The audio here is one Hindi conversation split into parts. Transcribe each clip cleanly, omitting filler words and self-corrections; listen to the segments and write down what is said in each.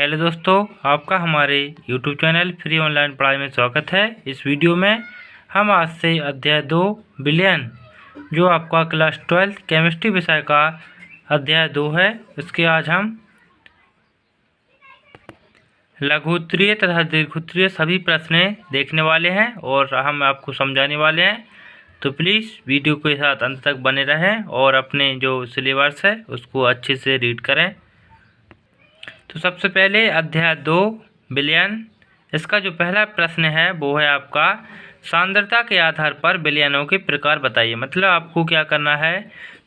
हेलो दोस्तों, आपका हमारे YouTube चैनल फ्री ऑनलाइन पढ़ाई में स्वागत है। इस वीडियो में हम आज से अध्याय 2 विलयन, जो आपका क्लास 12 केमिस्ट्री विषय का अध्याय 2 है, उसके आज हम लघुत्तरीय तथा दीर्घोत्तरीय सभी प्रश्न देखने वाले हैं और हम आपको समझाने वाले हैं। तो प्लीज़ वीडियो के साथ अंत तक बने रहें और अपने जो सिलेबस है उसको अच्छे से रीड करें। तो सबसे पहले अध्याय 2 विलयन, इसका जो पहला प्रश्न है वो है आपका सांद्रता के आधार पर विलयनों के प्रकार बताइए। मतलब आपको क्या करना है,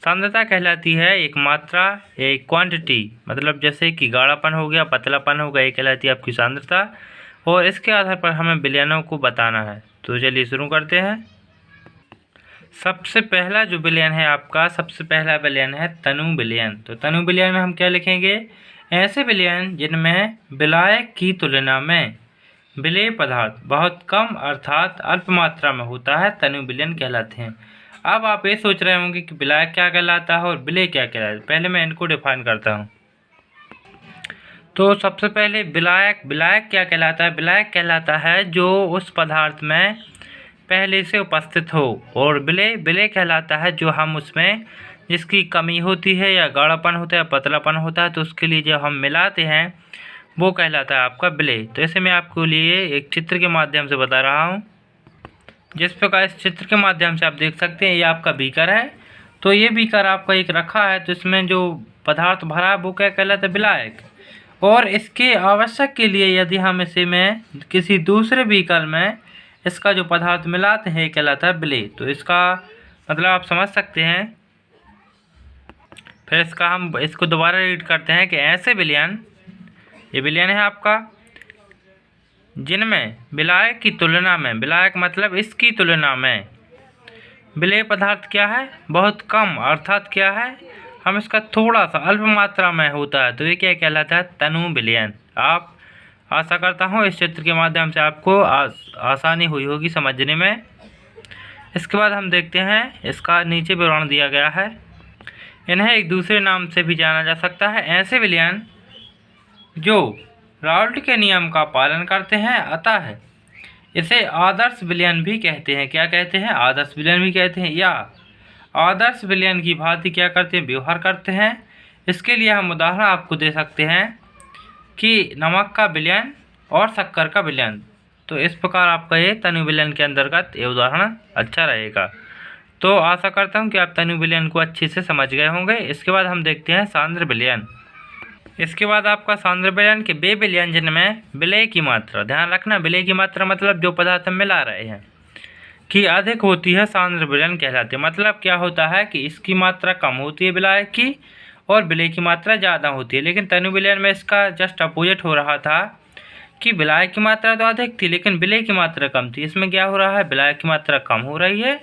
सांद्रता कहलाती है एक मात्रा, एक क्वांटिटी, मतलब जैसे कि गाढ़ापन हो गया, पतलापन हो गया, ये कहलाती है आपकी सांद्रता, और इसके आधार पर हमें विलयनों को बताना है। तो चलिए शुरू करते हैं। सबसे पहला जो विलयन है आपका, सबसे पहला विलयन है तनु विलयन। तो तनु विलयन में हम क्या लिखेंगे, ऐसे विलयन जिनमें विलायक की तुलना में विलेय पदार्थ बहुत कम अर्थात अल्प मात्रा में होता है, तनु विलयन कहलाते हैं। अब आप ये सोच रहे होंगे कि विलायक क्या कहलाता है और विलेय क्या कहलाता है। पहले मैं इनको डिफाइन करता हूँ। तो सबसे पहले विलायक क्या कहलाता है। विलायक कहलाता है जो उस पदार्थ में पहले से उपस्थित हो, और विलेय कहलाता है जो हम उसमें जिसकी कमी होती है या गाढ़ापन होता है, पतलापन होता है, तो उसके लिए जो हम मिलाते हैं वो कहलाता है आपका विलेय। तो ऐसे मैं आपको लिए एक चित्र के माध्यम से बता रहा हूँ। जिस प्रकार इस चित्र के माध्यम से आप देख सकते हैं, ये आपका बीकर है। तो ये बीकर आपका एक रखा है, तो इसमें जो पदार्थ भरा है वो क्या कहलाता है, विलायक। और इसके आवश्यक के लिए यदि हम इसे में किसी दूसरे बीकर में इसका जो पदार्थ मिलाते हैं कहलाता है विलेय। तो इसका मतलब आप समझ सकते हैं। फिर हम इसको दोबारा रीड करते हैं कि ऐसे विलयन, ये विलयन है आपका जिनमें विलायक की तुलना में, विलायक मतलब इसकी तुलना में विलेय पदार्थ क्या है, बहुत कम, अर्थात क्या है, हम इसका थोड़ा सा अल्प मात्रा में होता है, तो ये क्या कहलाता है, तनु विलयन। आप आशा करता हूँ इस चित्र के माध्यम से आपको आसानी हुई होगी समझने में। इसके बाद हम देखते हैं, इसका नीचे विवरण दिया गया है। इन्हें एक दूसरे नाम से भी जाना जा सकता है, ऐसे विलयन जो राउल्ट के नियम का पालन करते हैं, अतः इसे आदर्श विलयन भी कहते हैं। क्या कहते हैं, आदर्श विलयन भी कहते हैं, या आदर्श विलयन की भांति क्या करते हैं, व्यवहार करते हैं। इसके लिए हम उदाहरण आपको दे सकते हैं कि नमक का विलयन और शक्कर का विलयन। तो इस प्रकार आपका ये तनु विलयन के अंतर्गत ये उदाहरण अच्छा रहेगा। तो आशा करता हूँ कि आप तनु विलयन को अच्छे से समझ गए होंगे। इसके बाद हम देखते हैं सांद्र विलयन। इसके बाद आपका सांद्र विलयन के वे विलयन जिनमें विलेय की मात्रा, ध्यान रखना, विलेय की मात्रा मतलब जो पदार्थ हम मिला रहे हैं की अधिक होती है, सांद्र विलयन कहलाते हैं। मतलब क्या होता है कि इसकी मात्रा कम होती है विलायक की और विलेय की मात्रा ज़्यादा होती है। लेकिन तनु विलयन में इसका जस्ट अपोजिट हो रहा था कि विलायक की मात्रा तो अधिक थी लेकिन विलेय की मात्रा कम थी। इसमें क्या हो रहा है, विलायक की मात्रा कम हो रही है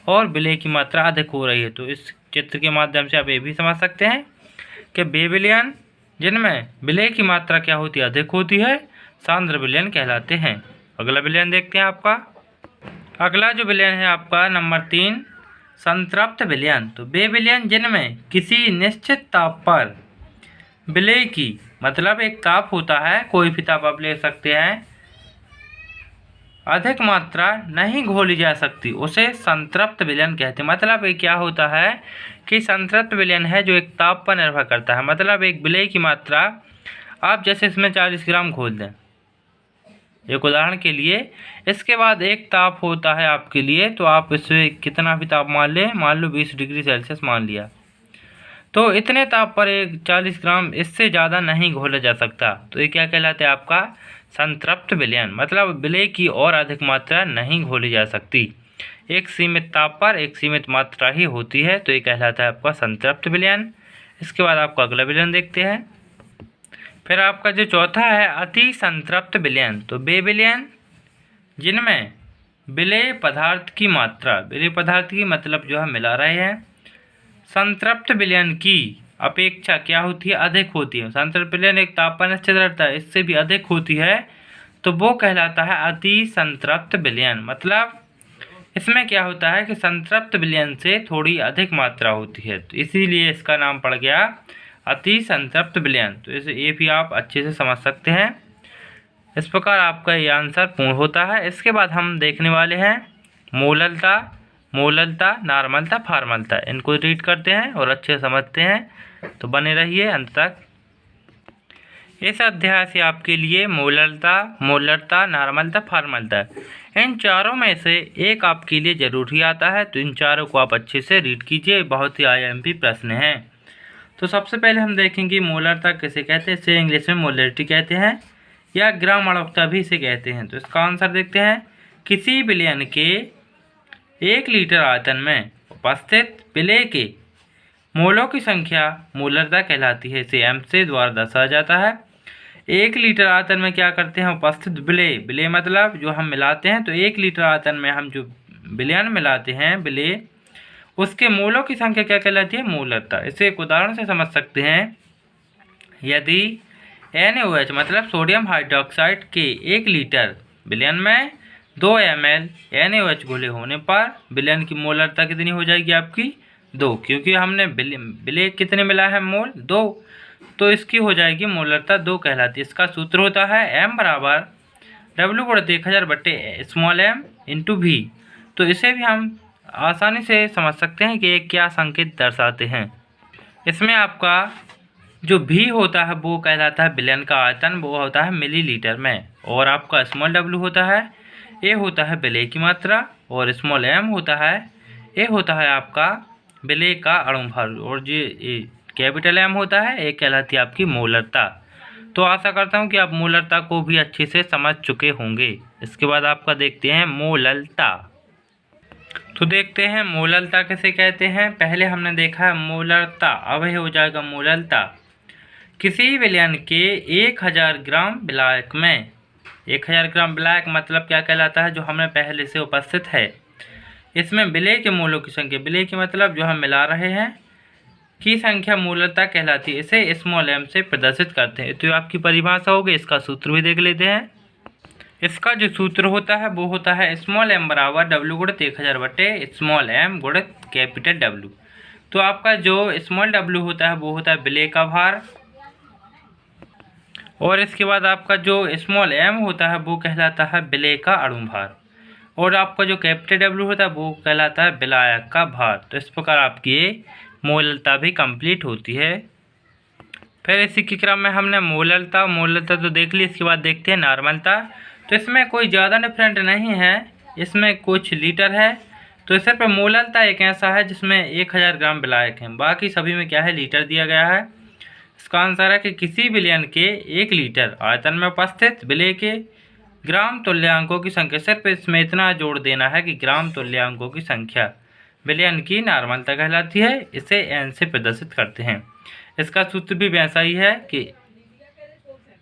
और विलेय की मात्रा अधिक हो रही है। तो इस चित्र के माध्यम से आप ये भी समझ सकते हैं कि वे विलयन जिनमें विलेय की मात्रा क्या होती है, अधिक होती है, सांद्र विलयन कहलाते हैं। अगला विलयन देखते हैं आपका। अगला जो विलयन है आपका नंबर 3, संतृप्त विलयन। तो वे विलयन जिनमें किसी निश्चित ताप पर विलेय की, मतलब एक ताप होता है, कोई भी ताप आप ले सकते हैं, अधिक मात्रा नहीं घोली जा सकती, उसे संतृप्त विलयन कहते हैं। मतलब ये क्या होता है कि संतृप्त विलयन है जो एक ताप पर निर्भर करता है। मतलब एक विलेय की मात्रा आप जैसे इसमें 40 ग्राम घोल दें, एक उदाहरण के लिए, इसके बाद एक ताप होता है आपके लिए, तो आप इससे कितना भी ताप मान लें, मान लो 20 डिग्री सेल्सियस मान लिया, तो इतने ताप पर एक 40 ग्राम, इससे ज़्यादा नहीं घोला जा सकता। तो ये क्या कहलाता है आपका, संतृप्त विलयन। मतलब विलेय की और अधिक मात्रा नहीं घोली जा सकती, एक सीमित ताप पर एक सीमित मात्रा ही होती है, तो ये कहलाता है आपका संतृप्त विलयन। इसके बाद आपका अगला विलयन देखते हैं। फिर आपका जो चौथा है अति संतृप्त विलयन। तो वे विलयन जिनमें विलेय पदार्थ की मात्रा, विलेय पदार्थ की मतलब जो हम मिला रहे हैं, संतृप्त विलयन की अपेक्षा क्या होती है, अधिक होती है। संतृप्त विलयन एक ताप पर निश्चित रहता है, इससे भी अधिक होती है, तो वो कहलाता है अति संतृप्त विलयन। मतलब इसमें क्या होता है कि संतृप्त विलयन से थोड़ी अधिक मात्रा होती है, तो इसीलिए इसका नाम पड़ गया अति संतृप्त विलयन। तो इसे ये भी आप अच्छे से समझ सकते हैं। इस प्रकार आपका ये आंसर पूर्ण होता है। इसके बाद हम देखने वाले हैं मोललता, मोललता, नॉर्मलता, फॉर्मलता। इनको रीड करते हैं और अच्छे से समझते हैं, तो बने रहिए अंत तक। इस अध्याय से आपके लिए मोललता, मोलरता, नॉर्मलता, फॉर्मलता, इन चारों में से एक आपके लिए जरूर ही आता है। तो इन चारों को आप अच्छे से रीड कीजिए, बहुत ही IMP प्रश्न हैं। तो सबसे पहले हम देखेंगे मोलरता किसे कहते हैं। इसे इंग्लिश में मोलरिटी कहते हैं या ग्राम अणुकता भी इसे कहते हैं। तो इसका आंसर देखते हैं। किसी विलयन के 1 लीटर आयतन में उपस्थित विलेय के मोलों की संख्या मोलरता कहलाती है। इसे m से द्वारा दर्शाया जाता है। 1 लीटर आयतन में क्या करते हैं, उपस्थित विलेय, विलेय मतलब जो हम मिलाते हैं। तो 1 लीटर आयतन में हम जो विलयन मिलाते हैं, विलेय, उसके मोलों की संख्या क्या कहलाती है, मोलरता। इसे एक उदाहरण से समझ सकते हैं। यदि NaOH मतलब सोडियम हाइड्रोक्साइड के 1 लीटर विलयन में 2 ml NaOH घुले होने पर विलयन की मोलरता कितनी हो जाएगी आपकी, 2, क्योंकि हमने विलेय कितने मिला है, मोल 2, तो इसकी हो जाएगी मोलरता 2 कहलाती है। इसका सूत्र होता है m बराबर W/1000/m इंटू V। तो इसे भी हम आसानी से समझ सकते हैं कि ये क्या संकेत दर्शाते हैं। इसमें आपका जो V होता है वो कहलाता है विलयन का आयतन, वो होता है मिलीलीटर में, और आपका स्मॉल w होता है, A होता है विलेय की मात्रा, और स्मॉल m होता है, A होता है आपका विलेय का अणुभार, और जो कैपिटल M होता है ये कहलाती है आपकी मोलरता। तो आशा करता हूँ कि आप मोलरता को भी अच्छे से समझ चुके होंगे। इसके बाद आपका देखते हैं मोललता। तो देखते हैं मोललता किसे कहते हैं। पहले हमने देखा है मोलरता, अब ये हो जाएगा मोललता। किसी विलयन के 1000 ग्राम विलायक में, 1000 ग्राम विलायक मतलब क्या कहलाता है, जो हमें पहले से उपस्थित है, इसमें विलेय के मोलों की संख्या, विलेय की मतलब जो हम मिला रहे हैं, की संख्या मोलरता कहलाती है। इसे स्मॉल m से प्रदर्शित करते हैं। तो आपकी परिभाषा होगी, इसका सूत्र भी देख लेते हैं। इसका जो सूत्र होता है वो होता है स्मॉल m बराबर W/1000 स्मॉल m गुणित कैपिटल W। तो आपका जो स्मॉल w होता है वो होता है विलेय का भार, और इसके बाद आपका जो स्मॉल m होता है वो कहलाता है विलेय का अणुभार, और आपका जो कैपिटल W होता है वो कहलाता है विलायक का भार। तो इस प्रकार आपकी ये मोललता भी कंप्लीट होती है। फिर इसी के क्रम में हमने मोललता तो देख ली। इसके बाद देखते हैं नॉर्मलता। तो इसमें कोई ज़्यादा डिफरेंट नहीं है, इसमें कुछ लीटर है। तो सिर्फ मोललता एक ऐसा है जिसमें 1000 ग्राम विलायक हैं, बाकी सभी में क्या है, लीटर दिया गया है। इसका आंसर है कि किसी विलयन के 1 लीटर आयतन में उपस्थित विलेय के ग्राम तुल्यांकों की संख्या, सिर्फ इसमें इतना जोड़ देना है कि ग्राम तुल्यांकों की संख्या विलयन की नॉर्मलता कहलाती है। इसे n से प्रदर्शित करते हैं। इसका सूत्र भी वैसा ही है कि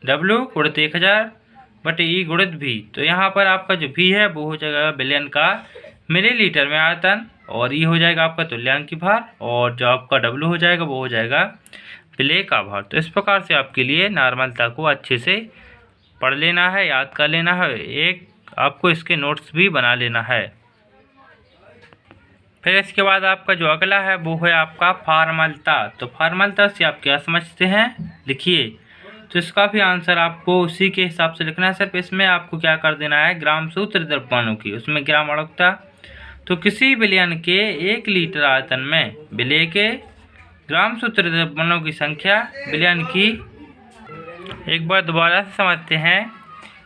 W/1000/E गुणित V। तो यहाँ पर आपका जो V है वो हो जाएगा विलयन का मिलीलीटर में आयतन, और E हो जाएगा आपका तुल्यांक की भार, और जो आपका W हो जाएगा वो हो जाएगा विलेय का भार। तो इस प्रकार से आपके लिए नॉर्मलता को अच्छे से पढ़ लेना है, याद कर लेना है, एक आपको इसके नोट्स भी बना लेना है। फिर इसके बाद आपका जो अगला है वो है आपका फॉर्मलता। तो फॉर्मलता से आप क्या समझते हैं, लिखिए। तो इसका भी आंसर आपको उसी के हिसाब से लिखना है, सिर्फ इसमें आपको क्या कर देना है, ग्राम सूत्र द्रव्यमानों की, उसमें ग्राम अणुकता। तो किसी विलयन के 1 लीटर आयतन में विलेय के ग्राम सूत्र द्रव्यमानों की संख्या विलयन की, एक बार दोबारा से समझते हैं।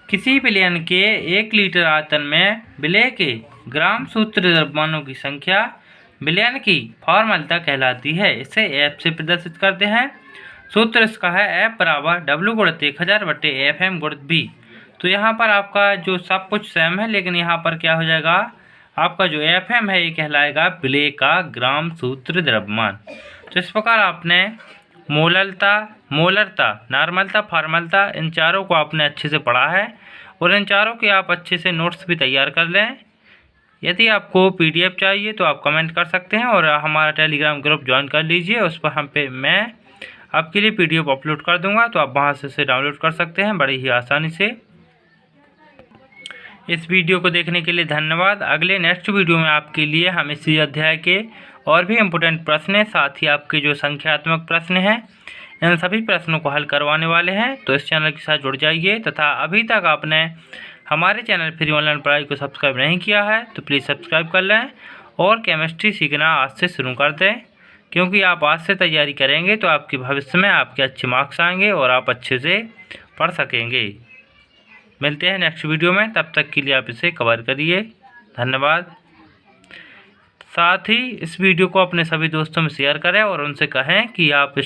किसी विलयन के 1 लीटर आयतन में विलेय के ग्राम सूत्र द्रव्यमानों की संख्या विलयन की फॉर्मलता कहलाती है। इसे F से प्रदर्शित करते हैं। सूत्र इसका है F बराबर W/1000/FM गुणित V। तो यहाँ पर आपका जो सब कुछ सेम है, लेकिन यहाँ पर क्या हो जाएगा, आपका जो FM है ये कहलाएगा विलेय का ग्राम सूत्र द्रव्यमान। तो इस प्रकार आपने मोललता, मोलरता, नॉर्मलता, फॉर्मलता, इन चारों को आपने अच्छे से पढ़ा है, और इन चारों के आप अच्छे से नोट्स भी तैयार कर लें। यदि आपको PDF चाहिए तो आप कमेंट कर सकते हैं, और हमारा टेलीग्राम ग्रुप ज्वाइन कर लीजिए। उस पर मैं आपके लिए PDF अपलोड कर दूंगा, तो आप वहां से उसे डाउनलोड कर सकते हैं बड़ी ही आसानी से। इस वीडियो को देखने के लिए धन्यवाद। अगले नेक्स्ट वीडियो में आपके लिए हम इसी अध्याय के और भी इम्पोर्टेंट प्रश्न हैं, साथ ही आपके जो संख्यात्मक प्रश्न हैं इन सभी प्रश्नों को हल करवाने वाले हैं। तो इस चैनल के साथ जुड़ जाइए तथा अभी तक आपने हमारे चैनल फ्री ऑनलाइन पढ़ाई को सब्सक्राइब नहीं किया है तो प्लीज़ सब्सक्राइब कर लें और केमिस्ट्री सीखना आज से शुरू कर दें, क्योंकि आप आज से तैयारी करेंगे तो आपके भविष्य में आपके अच्छे मार्क्स आएंगे और आप अच्छे से पढ़ सकेंगे। मिलते हैं नेक्स्ट वीडियो में, तब तक के लिए आप इसे कवर करिए। धन्यवाद। साथ ही इस वीडियो को अपने सभी दोस्तों में शेयर करें और उनसे कहें कि आप